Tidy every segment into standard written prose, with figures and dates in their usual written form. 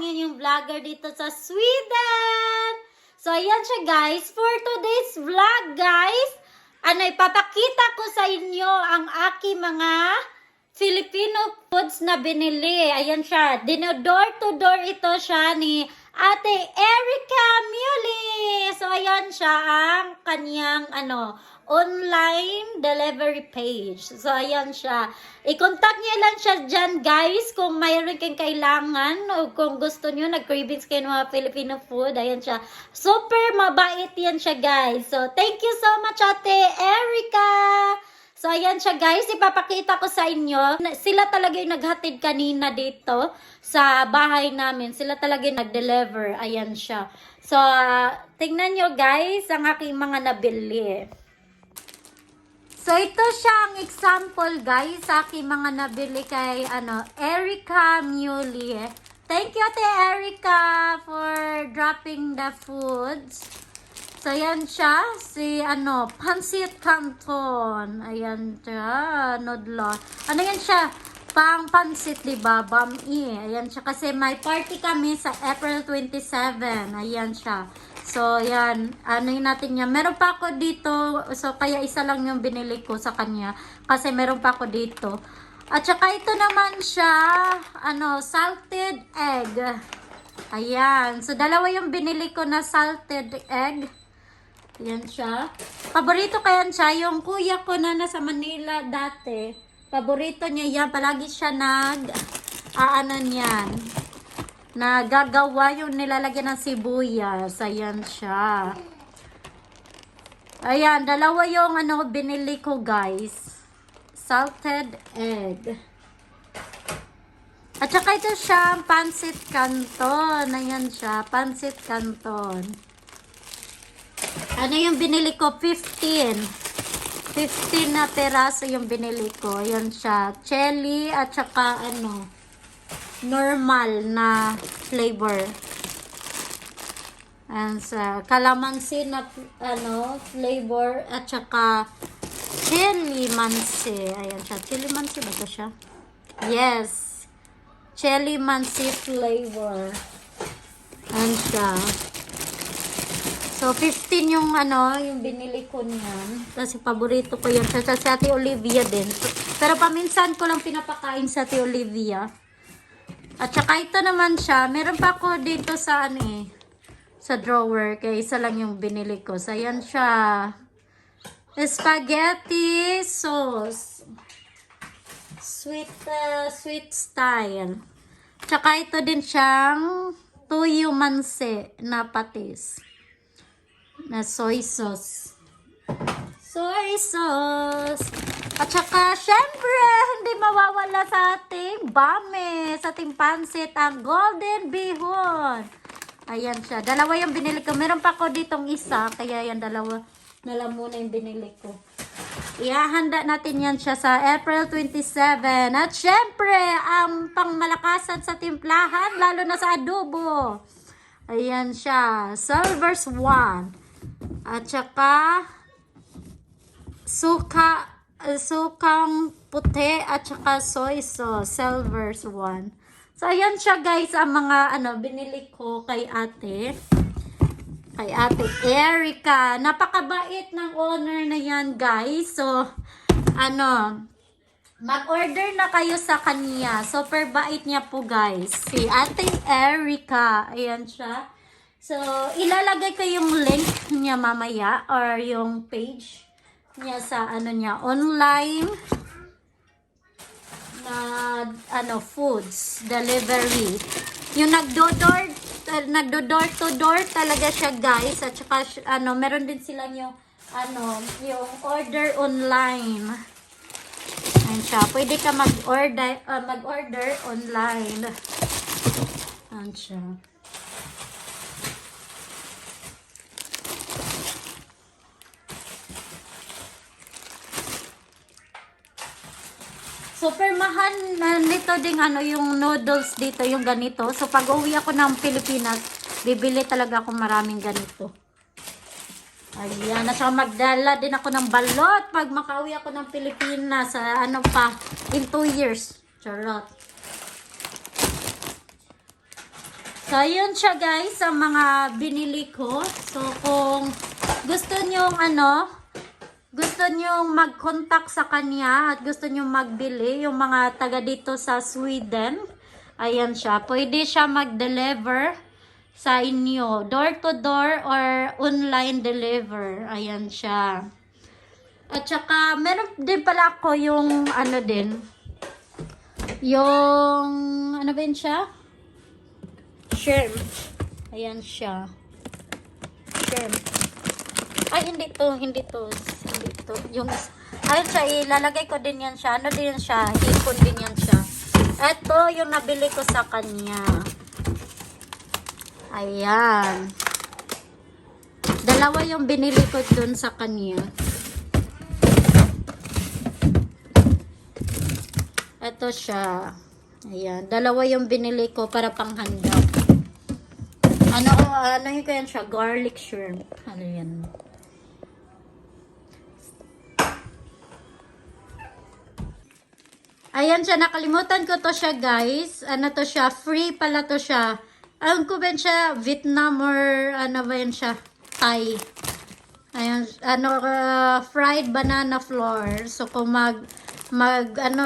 ang inyong vlogger dito sa Sweden. So, ayan siya guys. For today's vlog guys, ipapakita ko sa inyo ang aking mga Filipino foods na binili. Ayan siya. Door to door ito siya ni Ate Erica Muley. So, ayan siya ang kanyang online delivery page. So, ayan siya. I-contact niyo lang siya dyan, guys, kung mayroon kayong kailangan o kung gusto niyo, nag-cravings kayo ng mga Filipino food. Ayan siya. Super mabait yan siya, guys. So, thank you so much, Ate Erica. So, ayan siya guys, ipapakita ko sa inyo. Sila talaga yung naghatid kanina dito sa bahay namin. Sila talaga yung nag-deliver. Ayan siya. So, tingnan nyo guys ang aking mga nabili. So, ito siya ang example guys sa aking mga nabili kay Erica Muley. Thank you Ate Erica for dropping the foods. So, ayan siya, Pancit Canton. Ayan siya, nodla. Yan siya? Pang pancit, diba? Bami. Ayan siya, kasi may party kami sa April 27. Ayan siya. So, ayan. Natin niya. Meron pa ako dito. So, kaya isa lang yung binili ko sa kanya. Kasi meron pa ako dito. At saka ito naman siya, salted egg. Ayan. So, dalawa yung binili ko na salted egg. Yan siya. Paborito ko yan siya. Yung kuya ko na nasa Manila dati, paborito niya yan. Palagi siya niyan. Nagagawa yung nilalagyan ng sibuyas. Ayan siya. Ayan, dalawa yung binili ko guys. Salted egg. At saka ito siya, Pancit Canton. Ayan siya, Pancit Canton. Yung binili ko? 15 na peraso yung binili ko. Yan siya. Chili at saka normal na flavor. And sa calamansi na flavor at saka chili mansi. Ayan siya. Chili mansi ba ito siya? Yes. Chili mansi flavor. Ayan siya. So, 15 yung yung binili ko niyan. Kasi paborito ko yan. Sa Ate Olivia din. Pero paminsan ko lang pinapakain sa Ate Olivia. At saka ito naman siya. Meron pa ako dito sa sa drawer. Kaya isa lang yung binili ko. So, ayan siya. Spaghetti sauce. Sweet style. Tsaka ito din siyang tuyo manse na patis. Na soy sauce. Soy sauce. At saka, syempre, hindi mawawala sa ating bame, sa ating pansit, ang golden bihon. Ayan siya. Dalawa yung binili ko. Meron pa ako ditong isa, kaya yan dalawa na lang muna yung binili ko. Ihahanda natin yan siya sa April 27. At syempre, ang pangmalakasan sa timplahan, lalo na sa adobo. Ayan siya. Silver's 1. At saka sukang puti at saka soy sauce, Silver's 1. So ayan siya guys ang mga binili ko kay Ate Erica. Napakabait ng owner na yan guys. So mag-order na kayo sa kanya. Super bait niya po guys. Si Ate Erica. Ayan siya. So, ilalagay ko yung link niya mamaya or yung page niya sa online na foods delivery. Yung nagdo-door to door talaga siya guys. At saka meron din sila yung order online. Ayan siya. Pwede ka mag-order online. Ayan siya. Super mahal nito ding yung noodles dito, yung ganito. So pag uwi ako ng Pilipinas, bibili talaga ako maraming ganito. Ayan, nasa magdala din ako ng balot pag makauwi ako ng Pilipinas sa in 2 years. Charot. So, ayun siya guys, ang mga binili ko. So, kung gusto nyong gusto nyong mag-contact sa kanya at gusto nyong magbili, yung mga taga dito sa Sweden, ayan siya. Pwede siya mag-deliver sa inyo. Door to door or online deliver. Ayan siya. At saka, meron din pala ako yung yung, ano ba yun siya? Shrimp. Ayan siya. Shrimp. Ay, hindi to. Yung, ayun siya, ilalagay ko din yan siya. Ano din yan siya? Hipon din yan siya. Ito, yung nabili ko sa kanya. Ayan. Dalawa yung binili ko dun sa kanya. Ito siya. Ayan. Dalawa yung binili ko para panghanda. Ano yung kaya siya? Garlic shrimp. Ano yan? Ayan siya. Nakalimutan ko to siya, guys. Ano to siya? Free pala to siya. Alam ko ba siya? Vietnam or ano ba yan siya? Thai. Ayan. Fried banana flour. So, kung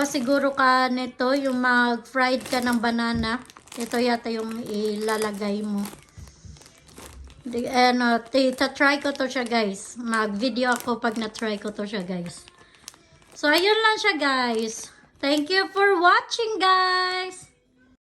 siguro ka nito, yung mag-fried ka ng banana, ito yata yung ilalagay mo. Try ko to siya, guys. Mag-video ako pag na-try ko to siya, guys. So, ayun lang siya, guys. Thank you for watching, guys.